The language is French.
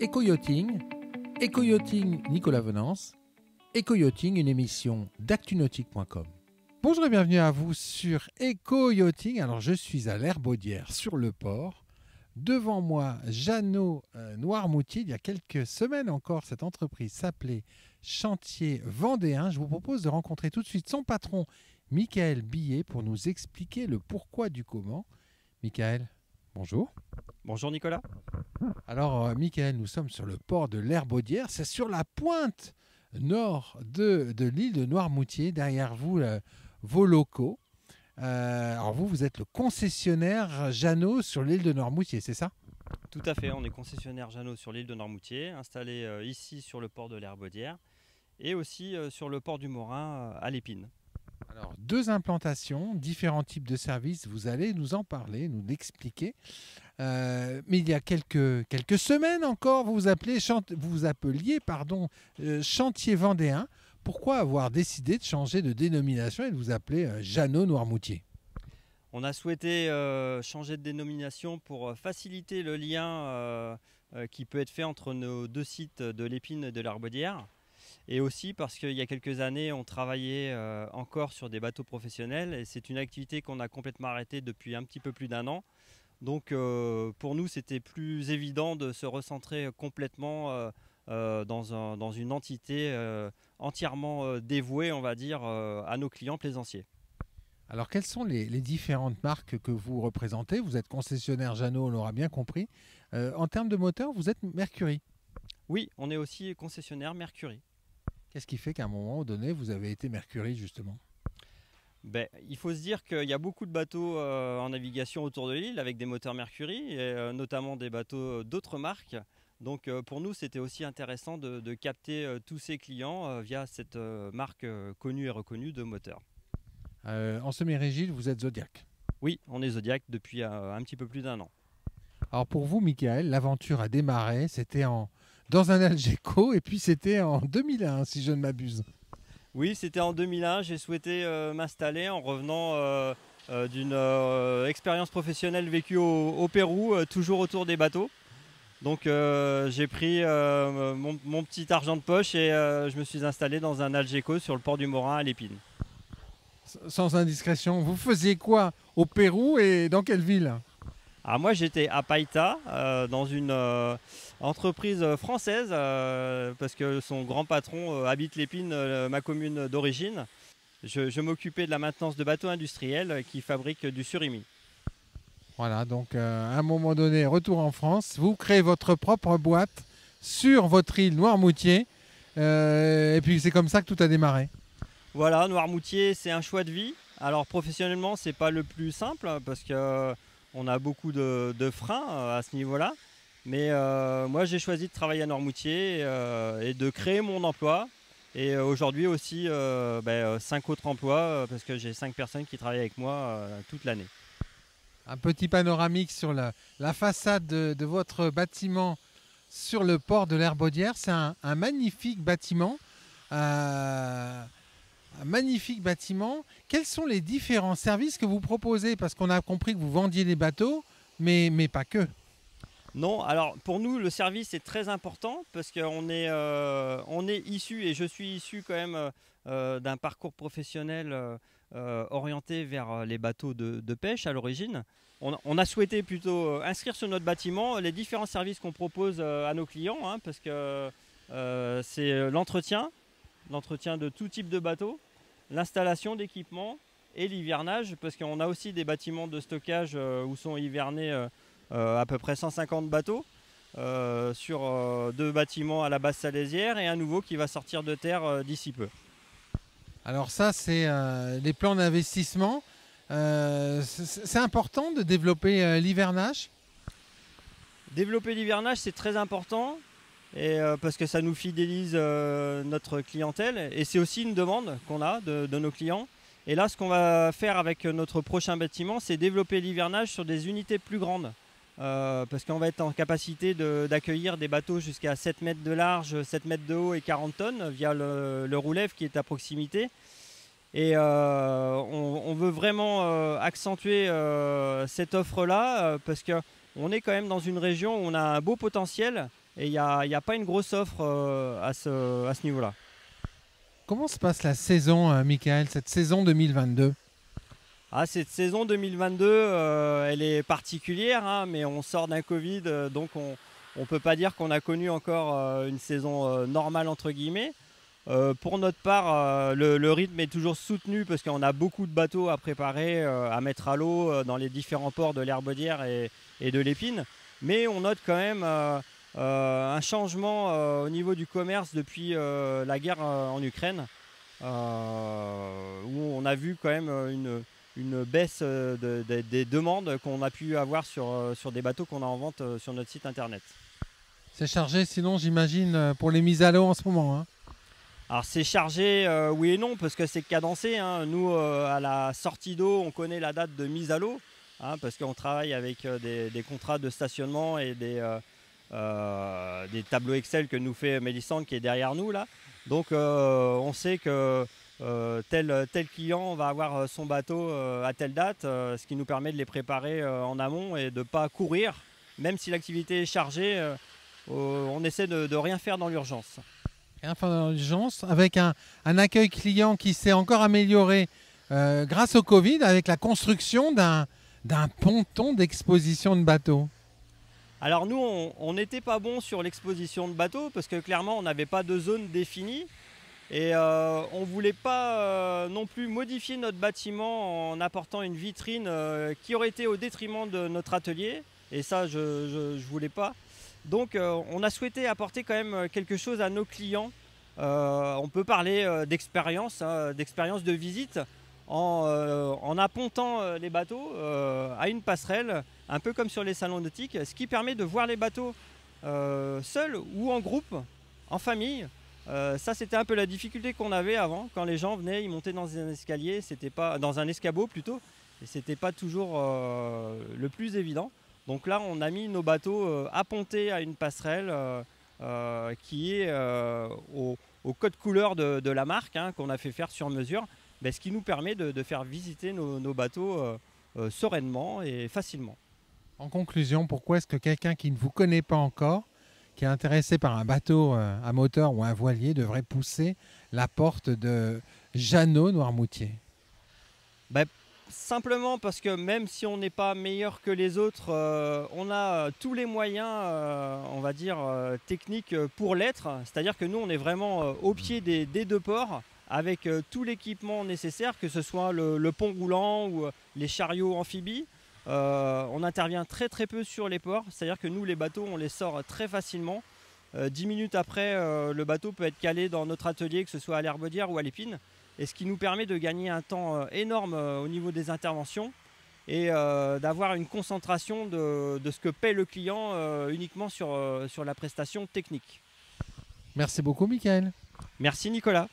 Éco-yachting, Éco-yachting Nicolas Venance, Éco-yachting, une émission d'actunautique.com. Bonjour et bienvenue à vous sur Éco-yachting. Alors je suis à l'Herbaudière sur le port. Devant moi, Jeannot Noirmoutier. Il y a quelques semaines encore, cette entreprise s'appelait Chantier Vendéen. Je vous propose de rencontrer tout de suite son patron, Michael Billet, pour nous expliquer le pourquoi du comment. Michael, bonjour. Bonjour Nicolas. Alors Michael, nous sommes sur le port de l'Herbaudière. C'est sur la pointe nord de l'île de Noirmoutier. Derrière vous, vos locaux. Alors vous êtes le concessionnaire Jeannot sur l'île de Noirmoutier, c'est ça? Tout à fait, on est concessionnaire Jeannot sur l'île de Noirmoutier, installé ici sur le port de l'Herbaudière et aussi sur le port du Morin à l'Épine. Alors deux implantations, différents types de services, vous allez nous en parler, nous l'expliquer. Mais il y a quelques semaines encore, vous appeliez Chantier Vendéen. Pourquoi avoir décidé de changer de dénomination et de vous appeler Jeannot Noirmoutier? On a souhaité changer de dénomination pour faciliter le lien qui peut être fait entre nos deux sites de l'Épine et de l'Herbaudière. Et aussi parce qu'il y a quelques années, on travaillait encore sur des bateaux professionnels et c'est une activité qu'on a complètement arrêtée depuis un petit peu plus d'un an. Donc pour nous, c'était plus évident de se recentrer complètement dans une entité entièrement dévouée, on va dire, à nos clients plaisanciers. Alors quelles sont les différentes marques que vous représentez? Vous êtes concessionnaire Jeannot, on l'aura bien compris. En termes de moteur, vous êtes Mercury. Oui, on est aussi concessionnaire Mercury. Qu'est-ce qui fait qu'à un moment donné, vous avez été Mercury justement? Il faut se dire qu'il y a beaucoup de bateaux en navigation autour de l'île avec des moteurs Mercury, et notamment des bateaux d'autres marques. Donc pour nous, c'était aussi intéressant de capter tous ces clients via cette marque connue et reconnue de moteurs. En semi-rigide, vous êtes Zodiac. Oui, on est Zodiac depuis un petit peu plus d'un an. Alors pour vous, Michael, l'aventure a démarré, c'était dans un Algeco et puis c'était en 2001, si je ne m'abuse. Oui, c'était en 2001. J'ai souhaité m'installer en revenant d'une expérience professionnelle vécue au Pérou, toujours autour des bateaux. Donc j'ai pris mon petit argent de poche et je me suis installé dans un Algeco sur le port du Morin à l'Épine. Sans indiscrétion, vous faisiez quoi au Pérou et dans quelle ville? Alors moi j'étais à Païta dans une entreprise française parce que son grand patron habite l'Épine, ma commune d'origine. Je m'occupais de la maintenance de bateaux industriels qui fabriquent du surimi. Voilà, donc à un moment donné, retour en France, vous créez votre propre boîte sur votre île Noirmoutier et puis c'est comme ça que tout a démarré. Voilà, Noirmoutier c'est un choix de vie. Alors professionnellement c'est pas le plus simple parce que on a beaucoup de freins à ce niveau-là. Mais moi, j'ai choisi de travailler à Noirmoutier et de créer mon emploi. Et aujourd'hui aussi, 5 autres emplois parce que j'ai 5 personnes qui travaillent avec moi toute l'année. Un petit panoramique sur la façade de votre bâtiment sur le port de l'Herbaudière. C'est un magnifique bâtiment. Un magnifique bâtiment. Quels sont les différents services que vous proposez? Parce qu'on a compris que vous vendiez des bateaux, mais pas que. Non, alors pour nous, le service est très important parce qu'on est issu, et je suis issu quand même d'un parcours professionnel orienté vers les bateaux de pêche à l'origine. On a souhaité plutôt inscrire sur notre bâtiment les différents services qu'on propose à nos clients, parce que c'est l'entretien de tout type de bateau, l'installation d'équipements et l'hivernage, parce qu'on a aussi des bâtiments de stockage où sont hivernés à peu près 150 bateaux sur 2 bâtiments à la base Salésière et un nouveau qui va sortir de terre d'ici peu. Alors ça, c'est les plans d'investissement. C'est important de développer l'hivernage? Développer l'hivernage, c'est très important. Et parce que ça nous fidélise notre clientèle et c'est aussi une demande qu'on a de nos clients. Et là, ce qu'on va faire avec notre prochain bâtiment, c'est développer l'hivernage sur des unités plus grandes. Parce qu'on va être en capacité d'accueillir des bateaux jusqu'à 7 mètres de large, 7 mètres de haut et 40 tonnes via le Roulève qui est à proximité. Et on veut vraiment accentuer cette offre-là parce qu'on est quand même dans une région où on a un beau potentiel et il n'y a pas une grosse offre à ce niveau-là. Comment se passe la saison, Michael, cette saison 2022? Cette saison 2022, elle est particulière, hein, mais on sort d'un Covid, donc on ne peut pas dire qu'on a connu encore une saison normale, entre guillemets. Pour notre part, le rythme est toujours soutenu parce qu'on a beaucoup de bateaux à préparer, à mettre à l'eau dans les différents ports de l'Herbaudière et de l'Épine. Mais on note quand même un changement au niveau du commerce depuis la guerre en Ukraine, où on a vu quand même une baisse des demandes qu'on a pu avoir sur des bateaux qu'on a en vente sur notre site internet. C'est chargé sinon, j'imagine, pour les mises à l'eau en ce moment, hein. Alors c'est chargé, oui et non, parce que c'est cadencé, hein. Nous, à la sortie d'eau, on connaît la date de mise à l'eau, hein, parce qu'on travaille avec des contrats de stationnement et des tableaux Excel que nous fait Mélissandre qui est derrière nous là. Donc on sait que tel client va avoir son bateau à telle date, ce qui nous permet de les préparer en amont et de ne pas courir. Même si l'activité est chargée, on essaie de rien faire dans l'urgence. Enfin, dans l'urgence, avec un accueil client qui s'est encore amélioré grâce au Covid, avec la construction d'un ponton d'exposition de bateaux. Alors nous, on n'était pas bon sur l'exposition de bateaux parce que clairement, on n'avait pas de zone définie. Et on ne voulait pas non plus modifier notre bâtiment en apportant une vitrine qui aurait été au détriment de notre atelier. Et ça, je ne voulais pas. Donc on a souhaité apporter quand même quelque chose à nos clients. On peut parler d'expérience, hein, d'expérience de visite en appontant les bateaux à une passerelle, un peu comme sur les salons nautiques, ce qui permet de voir les bateaux seuls ou en groupe, en famille. Ça c'était un peu la difficulté qu'on avait avant, quand les gens venaient, ils montaient dans un escalier, c'était pas dans un escabeau plutôt, et c'était pas toujours le plus évident. Donc là, on a mis nos bateaux appontés à une passerelle qui est au code couleur de la marque, hein, qu'on a fait faire sur mesure, ce qui nous permet de faire visiter nos bateaux sereinement et facilement. En conclusion, pourquoi est-ce que quelqu'un qui ne vous connaît pas encore, qui est intéressé par un bateau à moteur ou un voilier, devrait pousser la porte de Jeannot Noirmoutier? Simplement parce que même si on n'est pas meilleur que les autres, on a tous les moyens, on va dire, techniques pour l'être. C'est-à-dire que nous, on est vraiment au pied des deux ports avec tout l'équipement nécessaire, que ce soit le pont roulant ou les chariots amphibies. On intervient très très peu sur les ports. C'est-à-dire que nous, les bateaux, on les sort très facilement. 10 minutes après, le bateau peut être calé dans notre atelier, que ce soit à l'Herbaudière ou à l'Épine. Et ce qui nous permet de gagner un temps énorme au niveau des interventions et d'avoir une concentration de ce que paie le client uniquement sur la prestation technique. Merci beaucoup, Michael. Merci Nicolas.